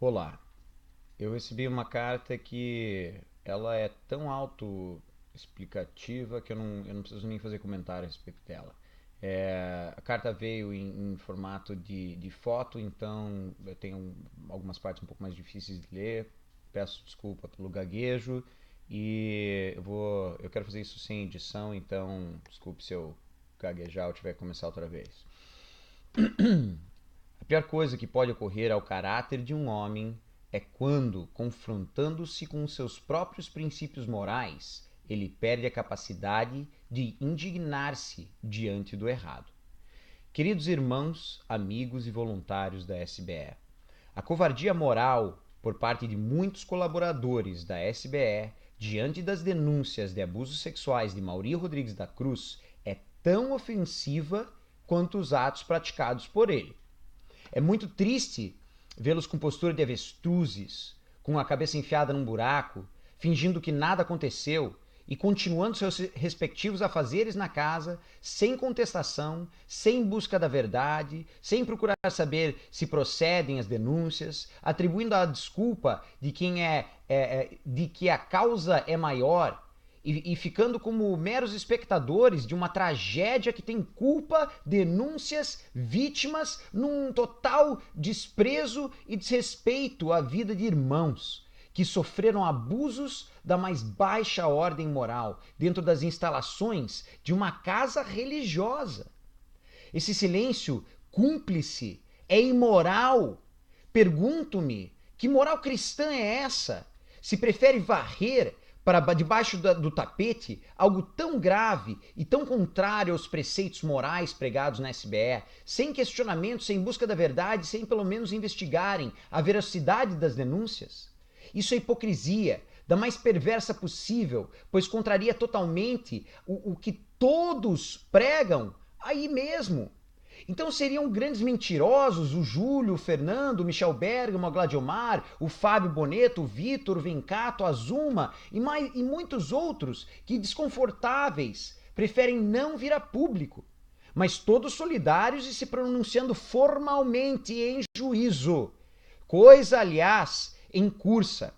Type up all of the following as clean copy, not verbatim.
Olá, eu recebi uma carta que ela é tão autoexplicativa que eu não preciso nem fazer comentário a respeito dela. A carta veio em formato de foto, então eu tenho algumas partes um pouco mais difíceis de ler. Peço desculpa pelo gaguejo e eu quero fazer isso sem edição, então desculpe se eu gaguejar ou tiver que começar outra vez. A pior coisa que pode ocorrer ao caráter de um homem é quando, confrontando-se com seus próprios princípios morais, ele perde a capacidade de indignar-se diante do errado. Queridos irmãos, amigos e voluntários da SBE, a covardia moral por parte de muitos colaboradores da SBE diante das denúncias de abusos sexuais de Mauri Rodrigues da Cruz é tão ofensiva quanto os atos praticados por ele. É muito triste vê-los com postura de avestruzes, com a cabeça enfiada num buraco, fingindo que nada aconteceu e continuando seus respectivos afazeres na casa, sem contestação, sem busca da verdade, sem procurar saber se procedem as denúncias, atribuindo a desculpa de de que a causa é maior e ficando como meros espectadores de uma tragédia que tem culpa, denúncias, vítimas, num total desprezo e desrespeito à vida de irmãos que sofreram abusos da mais baixa ordem moral dentro das instalações de uma casa religiosa. Esse silêncio cúmplice é imoral. Pergunto-me, que moral cristã é essa? Se prefere varrer para debaixo do tapete algo tão grave e tão contrário aos preceitos morais pregados na SBE, sem questionamento, sem busca da verdade, sem pelo menos investigarem a veracidade das denúncias? Isso é hipocrisia, da mais perversa possível, pois contraria totalmente o que todos pregam aí mesmo. Então seriam grandes mentirosos o Júlio, o Fernando, o Michel Bergamo, o Gladiomar, o Fábio Boneto, o Vitor, o Vencato, a Zuma e muitos outros que, desconfortáveis, preferem não vir a público, mas todos solidários e se pronunciando formalmente em juízo. Coisa, aliás, em cursa.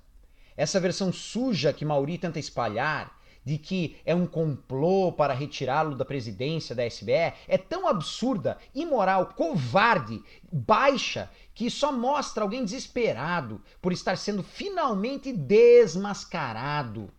Essa versão suja que Mauri tenta espalhar, de que é um complô para retirá-lo da presidência da SBE, é tão absurda, imoral, covarde, baixa, que só mostra alguém desesperado por estar sendo finalmente desmascarado.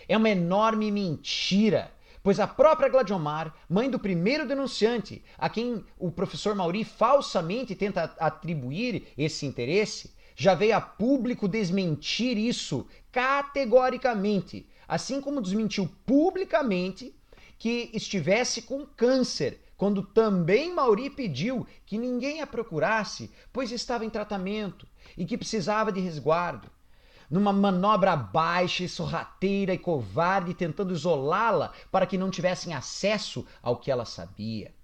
É uma enorme mentira, pois a própria Gladiomar, mãe do primeiro denunciante, a quem o professor Mauri falsamente tenta atribuir esse interesse, já veio a público desmentir isso categoricamente, assim como desmentiu publicamente que estivesse com câncer, quando também Mauri pediu que ninguém a procurasse, pois estava em tratamento e que precisava de resguardo. Numa manobra baixa e sorrateira e covarde, tentando isolá-la para que não tivessem acesso ao que ela sabia.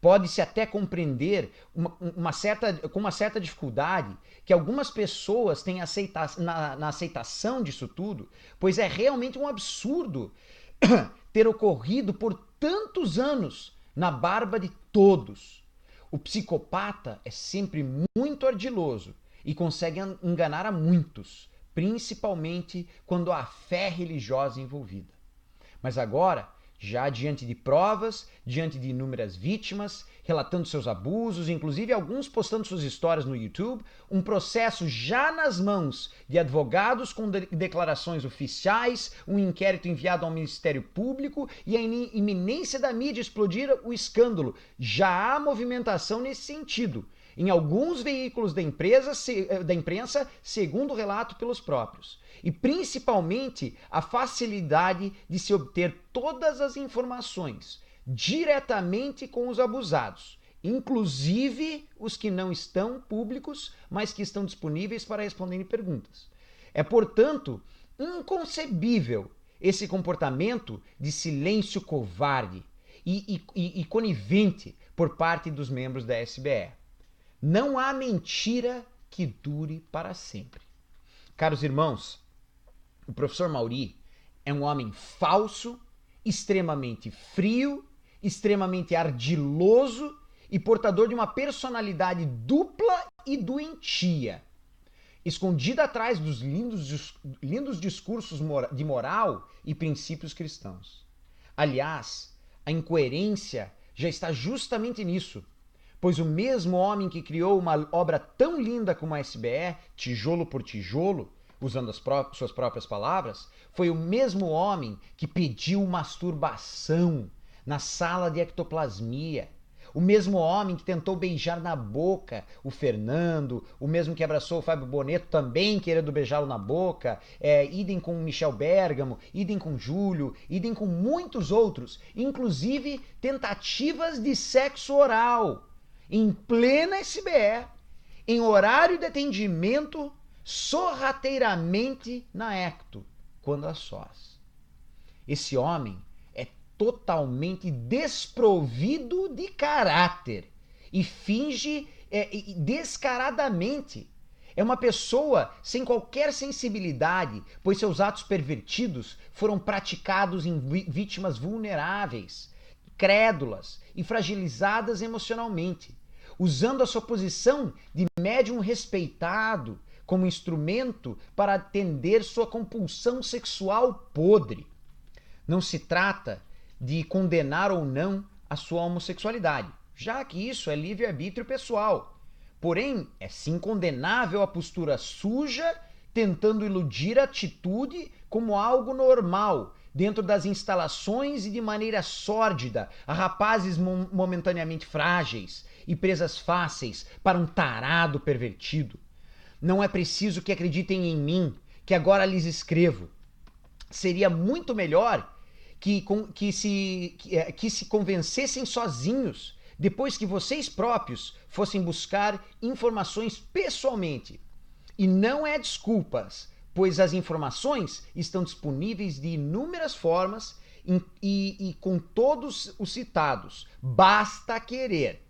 Pode-se até compreender com uma certa dificuldade que algumas pessoas têm na aceitação disso tudo, pois é realmente um absurdo ter ocorrido por tantos anos na barba de todos. O psicopata é sempre muito ardiloso e consegue enganar a muitos, principalmente quando há fé religiosa envolvida. Mas agora, já diante de provas, diante de inúmeras vítimas, relatando seus abusos, inclusive alguns postando suas histórias no YouTube, um processo já nas mãos de advogados com declarações oficiais, um inquérito enviado ao Ministério Público e a iminência da mídia explodir o escândalo. Já há movimentação nesse sentido em alguns veículos da imprensa, segundo relato pelos próprios. E principalmente a facilidade de se obter todas as informações diretamente com os abusados, inclusive os que não estão públicos, mas que estão disponíveis para responderem perguntas. É, portanto, inconcebível esse comportamento de silêncio covarde e conivente por parte dos membros da SBE. Não há mentira que dure para sempre. Caros irmãos, o professor Mauri é um homem falso, extremamente frio, extremamente ardiloso e portador de uma personalidade dupla e doentia. escondida atrás dos lindos discursos de moral e princípios cristãos. Aliás, a incoerência já está justamente nisso, pois o mesmo homem que criou uma obra tão linda como a SBE, tijolo por tijolo, usando suas próprias palavras, foi o mesmo homem que pediu masturbação na sala de ectoplasmia. O mesmo homem que tentou beijar na boca o Fernando, o mesmo que abraçou o Fábio Boneto também querendo beijá-lo na boca, idem com Michel Bergamo, idem com Júlio, idem com muitos outros, inclusive tentativas de sexo oral, em plena SBE, em horário de atendimento, sorrateiramente na Ecto, quando a sós. Esse homem é totalmente desprovido de caráter e finge descaradamente. É uma pessoa sem qualquer sensibilidade, pois seus atos pervertidos foram praticados em vítimas vulneráveis, crédulas e fragilizadas emocionalmente, usando a sua posição de médium respeitado como instrumento para atender sua compulsão sexual podre. Não se trata de condenar ou não a sua homossexualidade, já que isso é livre-arbítrio pessoal. Porém, é sim condenável a postura suja, tentando iludir a atitude como algo normal, dentro das instalações e de maneira sórdida, a rapazes momentaneamente frágeis e presas fáceis para um tarado pervertido. Não é preciso que acreditem em mim, que agora lhes escrevo. Seria muito melhor que se convencessem sozinhos, depois que vocês próprios fossem buscar informações pessoalmente. E não é desculpas, pois as informações estão disponíveis de inúmeras formas e com todos os citados. Basta querer.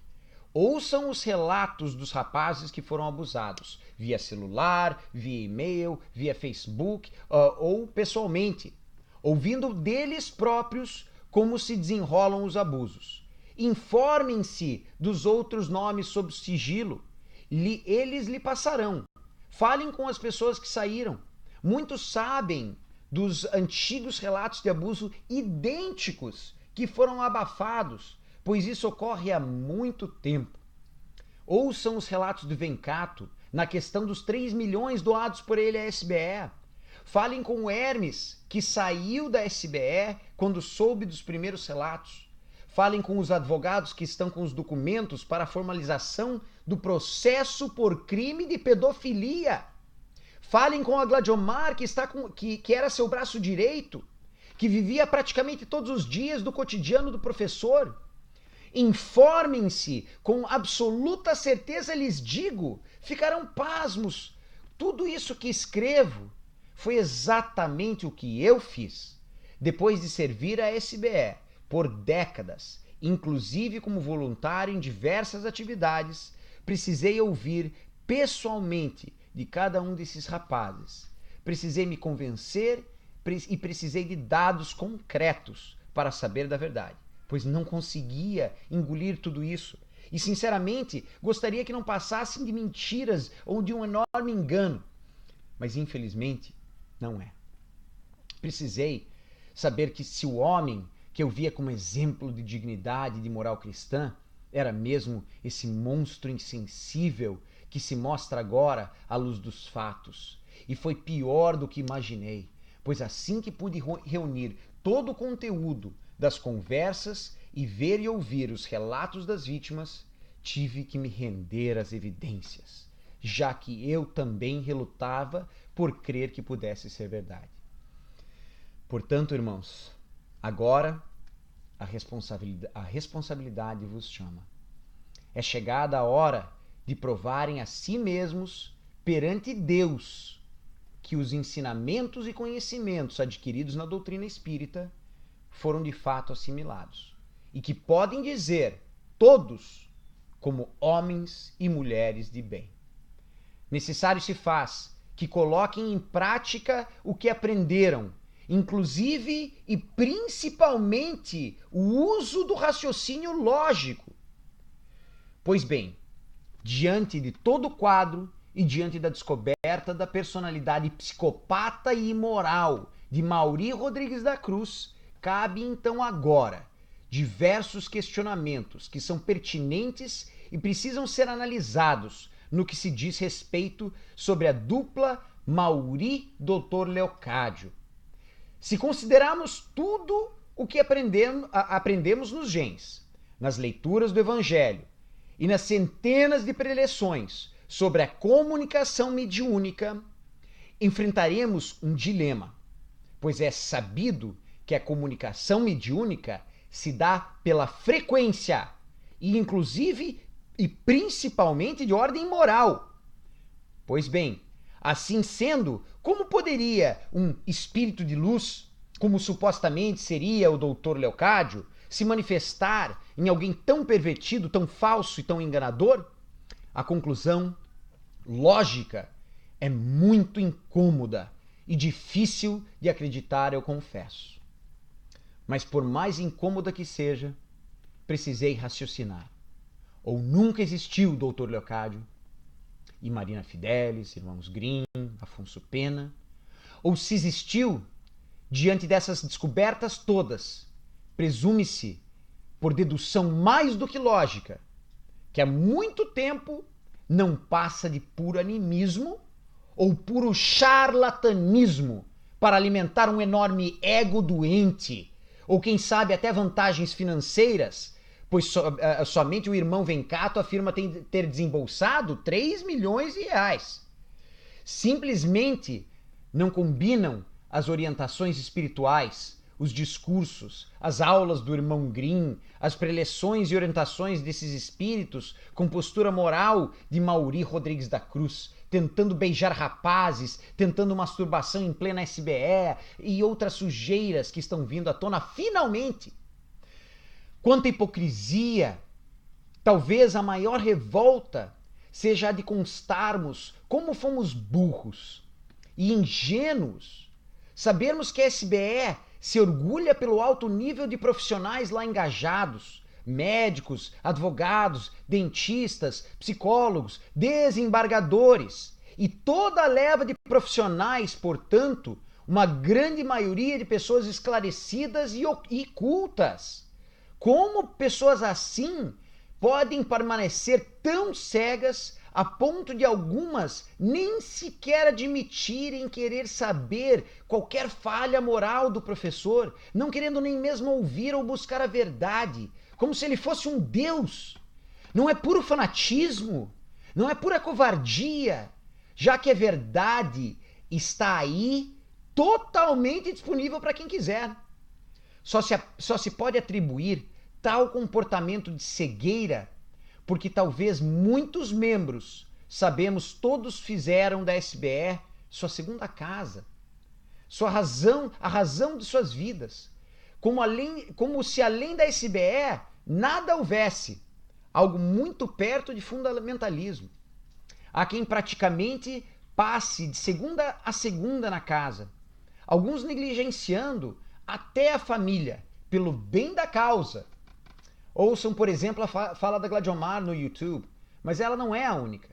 Ouçam os relatos dos rapazes que foram abusados, via celular, via e-mail, via Facebook ou pessoalmente, ouvindo deles próprios como se desenrolam os abusos. Informem-se dos outros nomes sob sigilo, eles lhe passarão. Falem com as pessoas que saíram. Muitos sabem dos antigos relatos de abuso idênticos que foram abafados, pois isso ocorre há muito tempo. Ouçam os relatos do Vencato na questão dos 3 milhões doados por ele à SBE. Falem com o Hermes, que saiu da SBE quando soube dos primeiros relatos. Falem com os advogados que estão com os documentos para a formalização do processo por crime de pedofilia. Falem com a Gladiomar, que era seu braço direito, que vivia praticamente todos os dias do cotidiano do professor. Informem-se, com absoluta certeza lhes digo, ficarão pasmos. Tudo isso que escrevo foi exatamente o que eu fiz. Depois de servir a SBE por décadas, inclusive como voluntário em diversas atividades, precisei ouvir pessoalmente de cada um desses rapazes. Precisei me convencer e precisei de dados concretos para saber da verdade, pois não conseguia engolir tudo isso. E, sinceramente, gostaria que não passassem de mentiras ou de um enorme engano. Mas, infelizmente, não é. Precisei saber que se o homem que eu via como exemplo de dignidade e de moral cristã era mesmo esse monstro insensível que se mostra agora à luz dos fatos. E foi pior do que imaginei, pois assim que pude reunir todo o conteúdo das conversas e ver e ouvir os relatos das vítimas, tive que me render às evidências, já que eu também relutava por crer que pudesse ser verdade. Portanto, irmãos, agora a responsabilidade vos chama. É chegada a hora de provarem a si mesmos perante Deus que os ensinamentos e conhecimentos adquiridos na doutrina espírita foram de fato assimilados e que podem dizer, todos, como homens e mulheres de bem. Necessário se faz que coloquem em prática o que aprenderam, inclusive e principalmente o uso do raciocínio lógico. Pois bem, diante de todo o quadro e diante da descoberta da personalidade psicopata e imoral de Maury Rodrigues da Cruz, cabe então agora diversos questionamentos que são pertinentes e precisam ser analisados no que se diz respeito sobre a dupla Maury-Dr. Leocádio. Se considerarmos tudo o que aprendemos nos genes, nas leituras do Evangelho e nas centenas de preleções sobre a comunicação mediúnica, enfrentaremos um dilema, pois é sabido que a comunicação mediúnica se dá pela frequência e inclusive e principalmente de ordem moral. Pois bem, assim sendo, como poderia um espírito de luz, como supostamente seria o Dr. Leocádio, se manifestar em alguém tão pervertido, tão falso e tão enganador? A conclusão lógica é muito incômoda e difícil de acreditar, eu confesso. Mas por mais incômoda que seja, precisei raciocinar. Ou nunca existiu o Dr. Leocádio e Marina Fidelis, irmãos Grimm, Afonso Pena, ou se existiu, diante dessas descobertas todas, presume-se, por dedução mais do que lógica, que há muito tempo não passa de puro animismo ou puro charlatanismo para alimentar um enorme ego doente, ou quem sabe até vantagens financeiras, pois somente o irmão Vencato afirma ter desembolsado 3 milhões de reais. Simplesmente não combinam as orientações espirituais, os discursos, as aulas do irmão Grimm, as preleções e orientações desses espíritos com postura moral de Maury Rodrigues da Cruz, tentando beijar rapazes, tentando masturbação em plena SBE e outras sujeiras que estão vindo à tona finalmente. Quanta hipocrisia! Talvez a maior revolta seja a de constarmos como fomos burros e ingênuos. Sabermos que a SBE se orgulha pelo alto nível de profissionais lá engajados, médicos, advogados, dentistas, psicólogos, desembargadores e toda a leva de profissionais, portanto, uma grande maioria de pessoas esclarecidas e cultas. Como pessoas assim podem permanecer tão cegas a ponto de algumas nem sequer admitirem querer saber qualquer falha moral do professor, não querendo nem mesmo ouvir ou buscar a verdade, como se ele fosse um Deus? Não é puro fanatismo? Não é pura covardia? Já que a verdade está aí, totalmente disponível para quem quiser. Só se pode atribuir tal comportamento de cegueira porque talvez muitos membros, sabemos todos, fizeram da SBE sua segunda casa, a razão de suas vidas, como se além da SBE nada houvesse, algo muito perto de fundamentalismo. Há quem praticamente passe de segunda a segunda na casa, alguns negligenciando até a família, pelo bem da causa. Ouçam, por exemplo, a fala da Gladiomar no YouTube, mas ela não é a única.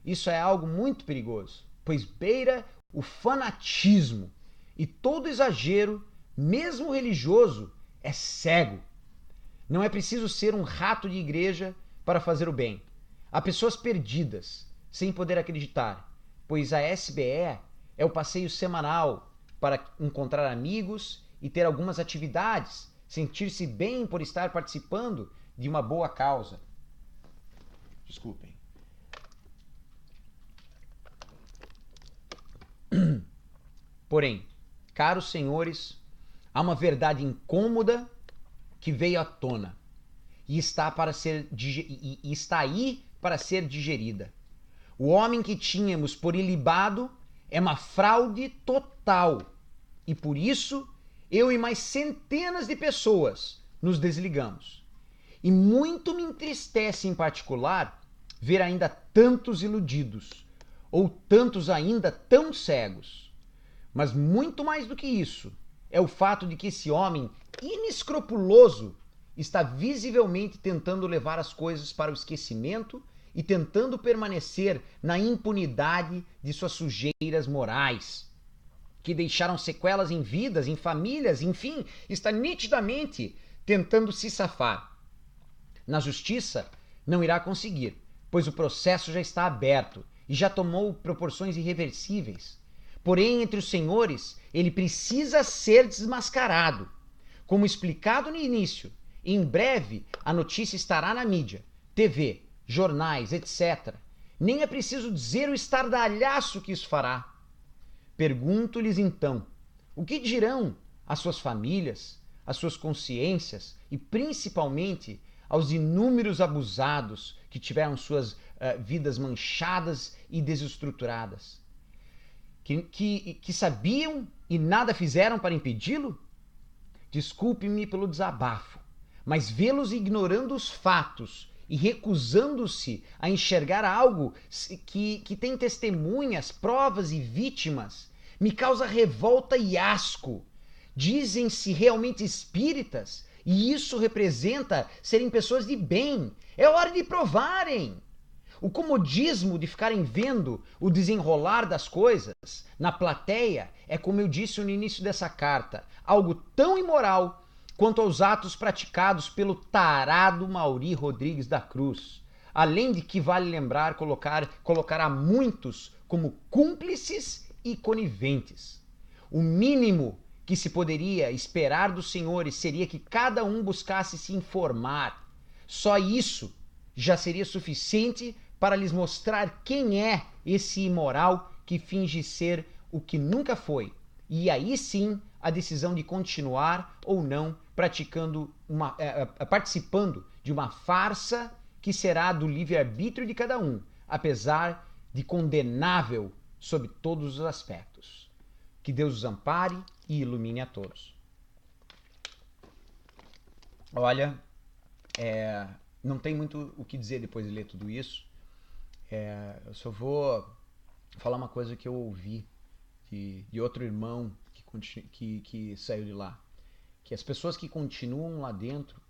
Isso é algo muito perigoso, pois beira o fanatismo e todo exagero, mesmo religioso, é cego. Não é preciso ser um rato de igreja para fazer o bem. Há pessoas perdidas, sem poder acreditar, pois a SBE é o passeio semanal para encontrar amigos e ter algumas atividades, sentir-se bem por estar participando de uma boa causa. Desculpem. Porém, caros senhores, há uma verdade incômoda que veio à tona e está aí para ser digerida. O homem que tínhamos por ilibado é uma fraude total e por isso eu e mais centenas de pessoas nos desligamos. E muito me entristece em particular ver ainda tantos iludidos, ou tantos ainda tão cegos. Mas muito mais do que isso, é o fato de que esse homem inescrupuloso está visivelmente tentando levar as coisas para o esquecimento e tentando permanecer na impunidade de suas sujeiras morais, que deixaram sequelas em vidas, em famílias, enfim, está nitidamente tentando se safar. Na justiça, não irá conseguir, pois o processo já está aberto e já tomou proporções irreversíveis. Porém, entre os senhores, ele precisa ser desmascarado. Como explicado no início, em breve a notícia estará na mídia, TV, jornais, etc. Nem é preciso dizer o estardalhaço que isso fará. Pergunto-lhes então, o que dirão às suas famílias, às suas consciências e principalmente aos inúmeros abusados que tiveram suas vidas manchadas e desestruturadas? Que sabiam e nada fizeram para impedi-lo? Desculpe-me pelo desabafo, mas vê-los ignorando os fatos e recusando-se a enxergar algo que tem testemunhas, provas e vítimas me causa revolta e asco. Dizem-se realmente espíritas e isso representa serem pessoas de bem. É hora de provarem. O comodismo de ficarem vendo o desenrolar das coisas na plateia é, como eu disse no início dessa carta, algo tão imoral quanto aos atos praticados pelo tarado Mauri Rodrigues da Cruz. Além de que vale lembrar colocar a muitos como cúmplices e coniventes. O mínimo que se poderia esperar dos senhores seria que cada um buscasse se informar. Só isso já seria suficiente para lhes mostrar quem é esse imoral que finge ser o que nunca foi. E aí sim a decisão de continuar ou não participando de uma farsa que será do livre-arbítrio de cada um, apesar de condenável sob todos os aspectos. Que Deus os ampare e ilumine a todos. Olha, não tem muito o que dizer depois de ler tudo isso. Eu só vou falar uma coisa que eu ouvi de outro irmão que saiu de lá. Que as pessoas que continuam lá dentro,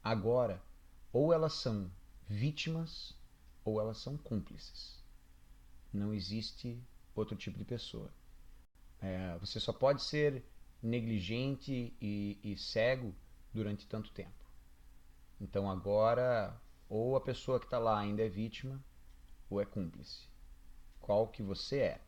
agora, ou elas são vítimas, ou elas são cúmplices. Não existe outro tipo de pessoa. Você só pode ser negligente e cego durante tanto tempo. Então agora, ou a pessoa que está lá ainda é vítima, ou é cúmplice. Qual que você é?